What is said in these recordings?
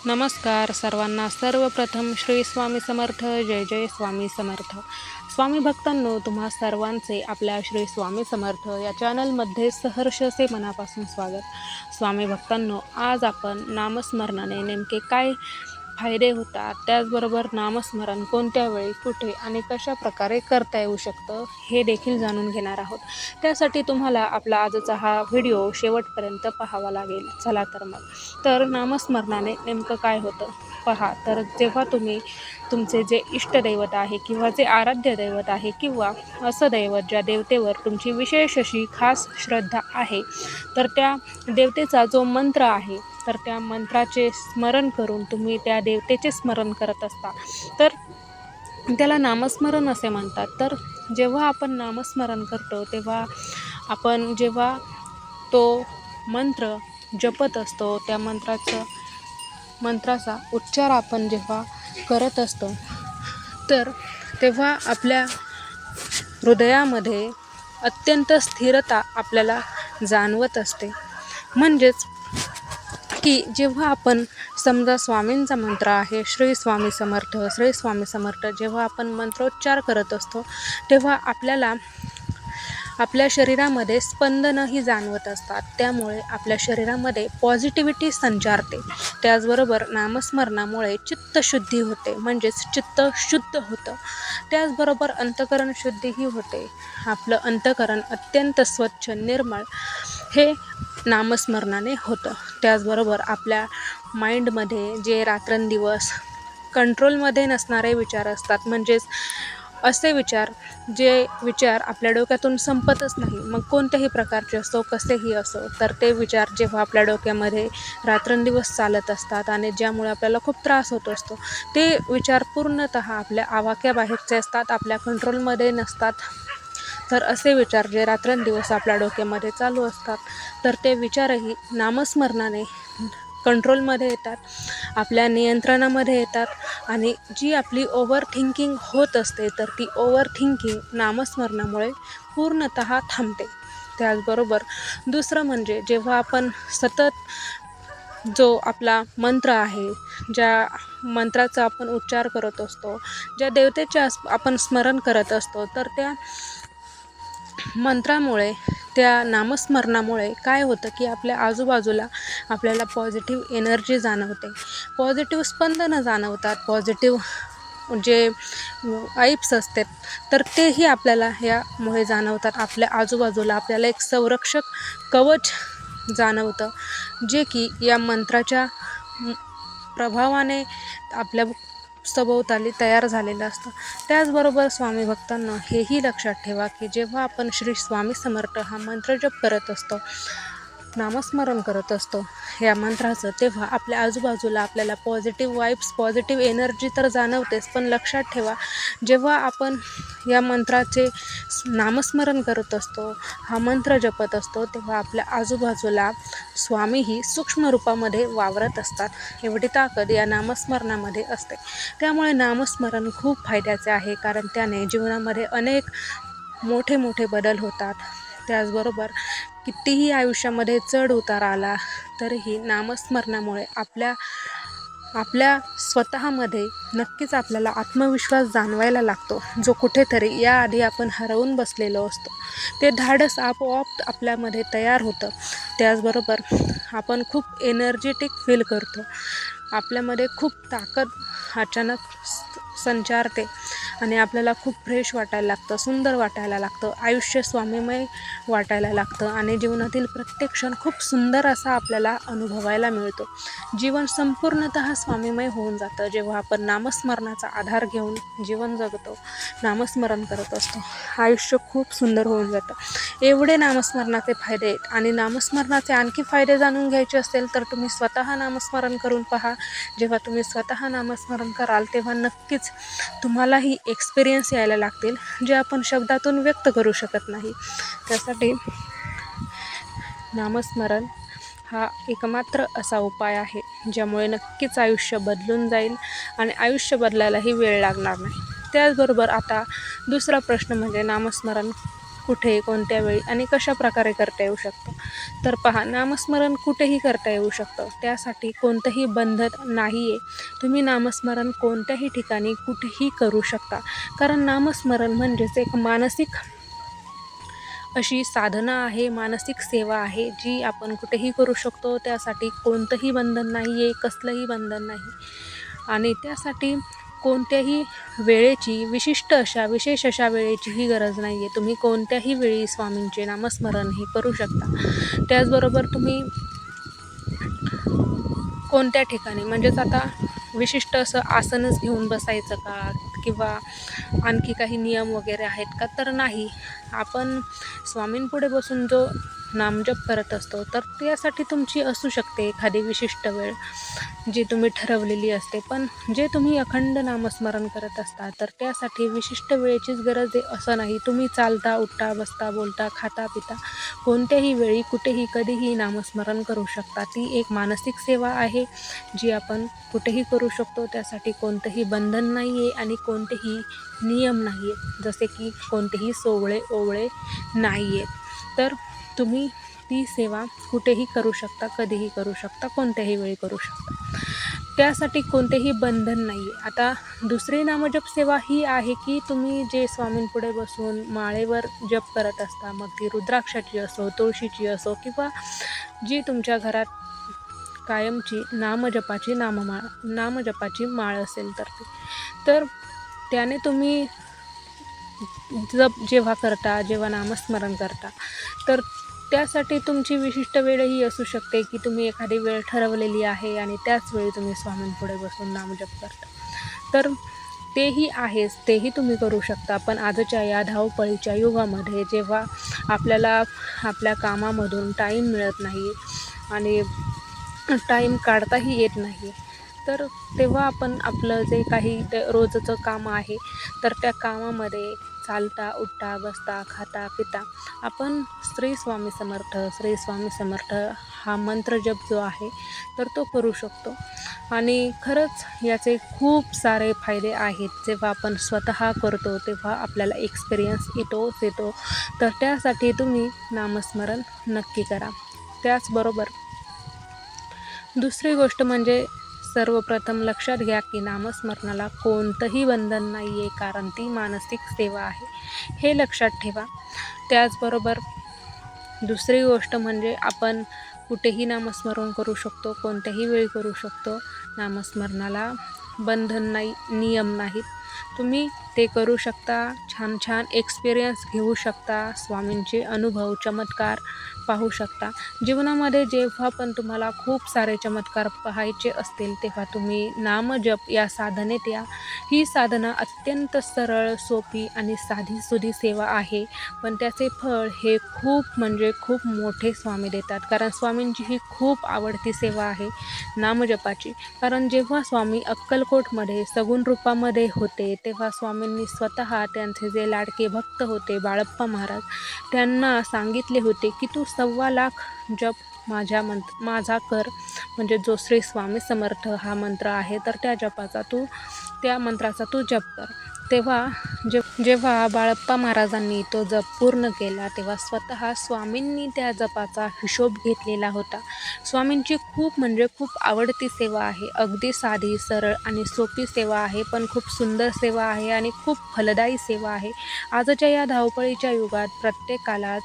नमस्कार सर्वांना. सर्वप्रथम श्री स्वामी समर्थ. जय जय स्वामी समर्थ. स्वामी भक्तांनो, तुम्हा सर्वांचे आपल्या श्री स्वामी समर्थ या चॅनलमध्ये सहर्ष असे मनापासून स्वागत. स्वामी भक्तांनो, आज आपण नामस्मरणाने नेमके काय फायदे होतात, त्याचबरोबर नामस्मरण कोणत्या वेळी, कुठे आणि कशा प्रकारे करता येऊ शकतं हे देखील जाणून घेणार आहोत. त्यासाठी तुम्हाला आपला आजचा हा व्हिडिओ शेवटपर्यंत पाहावा लागेल. चला तर मग. तर नामस्मरणाने नेमकं काय होतं पहा. तर जेव्हा तुम्ही तुमचे जे इष्टदैवत आहे किंवा जे आराध्य दैवत आहे किंवा असं दैवत ज्या देवतेवर तुमची विशेष अशी खास श्रद्धा आहे, तर त्या देवतेचा जो मंत्र आहे, तर त्या मंत्राचे स्मरण करून तुम्ही त्या देवतेचे स्मरण करत असता, तर त्याला नामस्मरण असे म्हणतात. तर जेव्हा आपण नामस्मरण करतो तेव्हा आपण जेव्हा तो मंत्र जपत असतो, त्या मंत्राचा उच्चार आपण जेव्हा करत असतो, तर तेव्हा आपल्या हृदयामध्ये अत्यंत स्थिरता आपल्याला जाणवत असते. म्हणजेच की जेव्हा आपण समजा स्वामींचा मंत्र आहे श्री स्वामी समर्थ, श्री स्वामी समर्थ, जेव्हा आपण मंत्रोच्चार करत असतो तेव्हा आपल्याला आपल्या शरीरामध्ये स्पंदनही जाणवत असतात. त्यामुळे आपल्या शरीरामध्ये पॉझिटिव्हिटी संचारते. त्याचबरोबर नामस्मरणामुळे चित्तशुद्धी होते, म्हणजेच चित्त शुद्ध होतं. त्याचबरोबर अंतःकरण शुद्धीही होते. आपलं अंतःकरण अत्यंत स्वच्छ निर्मळ हे नामस्मरणाने होतं. त्याचबरोबर आपल्या माइंडमध्ये जे रात्रंदिवस कंट्रोलमध्ये नसणारे विचार असतात, म्हणजेच असे विचार आपल्या डोक्यातून संपतच नाही, मग कोणत्याही प्रकारचे असो, कसेही असो, तर ते विचार जेव्हा आपल्या डोक्यामध्ये रात्रंदिवस चालत असतात आणि ज्यामुळे आपल्याला खूप त्रास होत असतो, ते विचार पूर्णतः आपल्या आवाक्याबाहेरचे असतात, आपल्या कंट्रोलमध्ये नसतात. तर असे विचार जे रात्रंदिवस आपल्या डोक्यामध्ये चालू असतात, तर ते विचारही नामस्मरणाने कंट्रोलमध्ये येतात, आपल्या नियंत्रणामध्ये येतात. आणि जी आपली ओव्हर थिंकिंग होत असते, तर ती ओव्हर थिंकिंग नामस्मरणामुळे पूर्णतः थांबते. त्याचबरोबर दुसरं म्हणजे जेव्हा आपण सतत जो आपला मंत्र आहे, ज्या मंत्राचा आपण उच्चार करत असतो, ज्या देवतेचे आपण स्मरण करत असतो, तर त्या मंत्रामुळे, त्या नामस्मरणामुळे काय होतं की आपल्या आजूबाजूला आपल्याला पॉझिटिव्ह एनर्जी जाणवते, पॉझिटिव्ह स्पंदनं जाणवतात, पॉझिटिव्ह जे वाइब्स असतात, तर तेही आपल्याला यामुळे जाणवतात. आपल्या आजूबाजूला आपल्याला एक संरक्षक कवच जाणवतं, जे की या मंत्राच्या प्रभावाने आपल्या सभोवताली तयार झालेलं असतं. त्याचबरोबर स्वामी भक्तांना हेही लक्षात ठेवा की जेव्हा आपण श्री स्वामी समर्थ हा मंत्र जप करत असतो, नामस्मरण करत असतो या मंत्राचं, तेव्हा आपल्या आजूबाजूला आपल्याला पॉझिटिव्ह वाइब्स, पॉझिटिव्ह एनर्जी तर जाणवतेच, पण लक्षात ठेवा, जेव्हा आपण या मंत्राचे नामस्मरण करत असतो, हा मंत्र जपत असतो, तेव्हा आपल्या आजूबाजूला स्वामीही सूक्ष्म रूपामध्ये वावरत असतात. एवढी ताकद या नामस्मरणामध्ये असते. त्यामुळे नामस्मरण खूप फायद्याचे आहे, कारण त्याने जीवनामध्ये अनेक मोठे मोठे बदल होतात. त्याचबरोबर कितीही आयुष्यामध्ये चढ उतार आला तरीही नामस्मरणामुळे आपल्या स्वतःमध्ये नक्कीच आपल्याला आत्मविश्वास जाणवायला लागतो, जो कुठेतरी याआधी आपण हरवून बसलेलो असतो. ते धाडस आपोआप आपल्यामध्ये तयार होतं. त्याचबरोबर आपण खूप एनर्जेटिक फील करतो, आपल्यामध्ये खूप ताकद अचानक संचारते आणि आपल्याला खूप फ्रेश वाटायला लागतं, सुंदर वाटायला लागतं, आयुष्य स्वामीमय वाटायला लागतं आणि जीवनातील प्रत्येक क्षण खूप सुंदर असा आपल्याला अनुभवायला मिळतो. जीवन संपूर्णतः स्वामीमय होऊन जातं जेव्हा आपण नामस्मरणाचा आधार घेऊन जीवन जगतो, नामस्मरण करत असतो. आयुष्य खूप सुंदर होऊन जातं. एवढे नामस्मरणाचे फायदे आहेत. आणि नामस्मरणाचे आणखी फायदे जाणून घ्यायचे असेल तर तुम्ही स्वतः नामस्मरण करून पहा. जेव्हा तुम्ही स्वतः नामस्मरण कराल तेव्हा नक्कीच तुम्हालाही एक्सपिरियन्स यायला लागतील, जे आपण शब्दातून व्यक्त करू शकत नाही. त्यासाठी नामस्मरण हा एकमात्र असा उपाय आहे, ज्यामुळे नक्कीच आयुष्य बदलून जाईल आणि आयुष्य बदलायलाही वेळ लागणार नाही. त्याचबरोबर आता दुसरा प्रश्न म्हणजे नामस्मरण कुठे, कोणत्या वेळी आणि कशा प्रकारे करता येऊ शकतं. तर पहा, नामस्मरण कुठेही करता येऊ शकतं. त्यासाठी कोणतंही बंधन नाही आहे. तुम्ही नामस्मरण कोणत्याही ठिकाणी कुठेही करू शकता. कारण नामस्मरण म्हणजेच एक मानसिक अशी साधना आहे, मानसिक सेवा आहे, जी आपण कुठेही करू शकतो. त्यासाठी कोणतंही बंधन नाही आहे, कसलंही बंधन नाही. आणि त्यासाठी कोणत्याही वेळेची विशेष अशा वेळेचीही गरज नाही आहे. तुम्ही कोणत्याही वेळी स्वामींचे नामस्मरण हे करू शकता. त्याचबरोबर तुम्ही कोणत्या ठिकाणी, म्हणजेच आता विशिष्ट असं आसनच घेऊन बसायचं का, किंवा आणखी काही नियम वगैरे आहेत का, तर नाही. आपण स्वामींपुढे बसून जो नामजप करत असतो, तर त्यासाठी तुमची असू शकते एखादी विशिष्ट वेळ जी तुम्ही ठरवलेली असते. पण जे तुम्ही अखंड नामस्मरण करत असता, तर त्यासाठी विशिष्ट वेळेचीच गरज आहे असं नाही. तुम्ही चालता, उठता, बसता, बोलता, खाता, पिता कोणत्याही वेळी, कुठेही, कधीही नामस्मरण करू शकता. ती एक मानसिक सेवा आहे, जी आपण कुठेही करू शकतो. त्यासाठी कोणतंही बंधन नाही आहे आणि कोणतेही नियम नाही आहेत, जसे की कोणतेही सोवळे ओवळे नाही आहेत. तर तुम्ही ती सेवा कुठेही करू शकता, कधीही करू शकता, कोणत्याही वेळी करू शकता. त्यासाठी कोणतेही बंधन नाही आहे. आता दुसरी नामजप सेवा ही आहे की तुम्ही जे स्वामींपुढे बसून माळेवर जप करत असता, मग ती रुद्राक्षाची असो, तुळशीची असो, किंवा जी तुमच्या घरात कायमची नामजपाची माळ असेल तर त्याने तुम्ही जप जेव्हा नामस्मरण करता, तर त्यासाठी तुमची विशिष्ट वेळही असू शकते की तुम्ही एखादी वेळ ठरवलेली आहे आणि त्याच वेळी तुम्ही स्वामींपुढे बसून नामजप करता. तर तेही आहेच, तेही तुम्ही करू शकता. पण आजच्या या धावपळीच्या युगामध्ये जेव्हा आपल्याला आपल्या कामामधून टाईम मिळत नाही आणि टाईम काढताही येत नाही, तर तेव्हा आपण आपलं जे काही रोजचं काम आहे, तर त्या कामामध्ये चालता, उठता, बसता, खाता, पिता आपण श्री स्वामी समर्थ हा मंत्र जप जो आहे, तर तो करू शकतो. आणि खरंच याचे खूप सारे फायदे आहेत. जेव्हा आपण स्वतः करतो तेव्हा आपल्याला एक्सपिरियन्स येतो. तर त्यासाठी तुम्ही नामस्मरण नक्की करा. त्याचबरोबर दुसरी गोष्ट म्हणजे सर्वप्रथम लक्षात घ्या की नामस्मरणाला कोणतंही बंधन नाही आहे, कारण ती मानसिक सेवा आहे, हे लक्षात ठेवा. त्याचबरोबर दुसरी गोष्ट म्हणजे आपण कुठेही नामस्मरण करू शकतो, कोणत्याही वेळी करू शकतो. नामस्मरणाला बंधन नाही, नियम नाहीत. तुम्ही ते करू शकता, छान एक्सपिरियन्स घेऊ शकता, स्वामींचे अनुभव, चमत्कार पाहू शकता. जीवनामध्ये जेव्हा पण तुम्हाला खूप सारे चमत्कार पाहायचे असतील, तेव्हा तुम्ही नामजप या साधनेत या. ही साधना अत्यंत सरळ, सोपी आणि साधीसुधी सेवा आहे, पण त्याचे फळ हे खूप म्हणजे खूप मोठे स्वामी देतात. कारण स्वामींची ही खूप आवडती सेवा आहे नामजपाची. कारण जेव्हा स्वामी अक्कलकोटमध्ये सगुण रूपामध्ये होते, तेव्हा स्वामींनी स्वतः त्यांचे जे लाडके भक्त होते बाळप्पा महाराज, त्यांना सांगितले होते की तू 1.25 लाख जप माझा कर, म्हणजे जो श्री स्वामी समर्थ हा मंत्र आहे, तर त्या मंत्राचा तू जप कर. तेव्हा जेव्हा बाळप्पा महाराजांनी तो जप पूर्ण केला, तेव्हा स्वतः स्वामींनी त्या जपाचा हिशोब घेतलेला होता. स्वामींची खूप म्हणजे खूप आवडती सेवा आहे. अगदी साधी, सरळ आणि सोपी सेवा आहे, पण खूप सुंदर सेवा आहे आणि खूप फलदायी सेवा आहे. आजच्या या धावपळीच्या युगात प्रत्येकालाच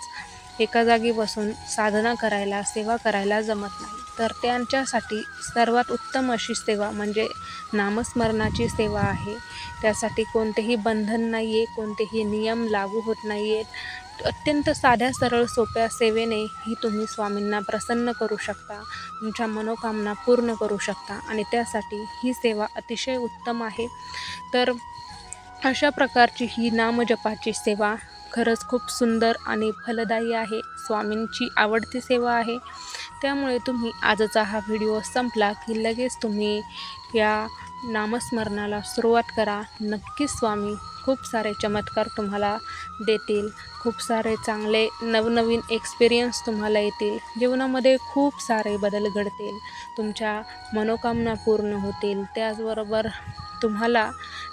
एका जागी बसून साधना करायला, सेवा करायला जमत नाही. तर त्यांच्यासाठी सर्वात उत्तम अशी सेवा म्हणजे नामस्मरणाची सेवा आहे. त्यासाठी कोणतेही बंधन नाही आहे, कोणतेही नियम लागू होत नाही आहेत. अत्यंत साध्या, सरळ, सोप्या सेवेने ही तुम्ही स्वामींना प्रसन्न करू शकता, तुमच्या मनोकामना पूर्ण करू शकता आणि त्यासाठी ही सेवा अतिशय उत्तम आहे. तर अशा प्रकारची ही नामजपाची सेवा खरंच खूप सुंदर आणि फलदायी आहे. स्वामींची आवडती सेवा आहे. त्यामुळे तुम्ही आजचा हा व्हिडिओ संपला की लगेच तुम्ही या नामस्मरणाला सुरुवात करा. नक्कीच स्वामी खूप सारे चमत्कार तुम्हाला देतील. खूप सारे चांगले नवनवीन एक्सपिरियन्स तुम्हाला येतील. जीवनामध्ये खूप सारे बदल घडतील. तुमच्या मनोकामना पूर्ण होतील. त्याचबरोबर तुम्हाला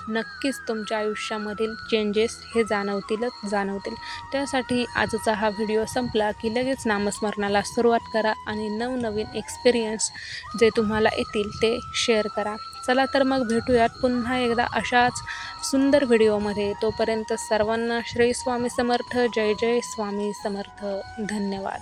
नक्कीच तुमच्या आयुष्यामधील चेंजेस हे जाणवतील. त्यासाठी आजचा हा व्हिडिओ संपला की लगेच नामस्मरणाला सुरुवात करा आणि नवनवीन एक्सपिरियन्स जे तुम्हाला येतील ते शेअर करा. चला तर मग भेटूयात पुन्हा एकदा अशाच सुंदर व्हिडिओमध्ये. तोपर्यंत सर्वांना श्री स्वामी समर्थ. जय जय स्वामी समर्थ. धन्यवाद.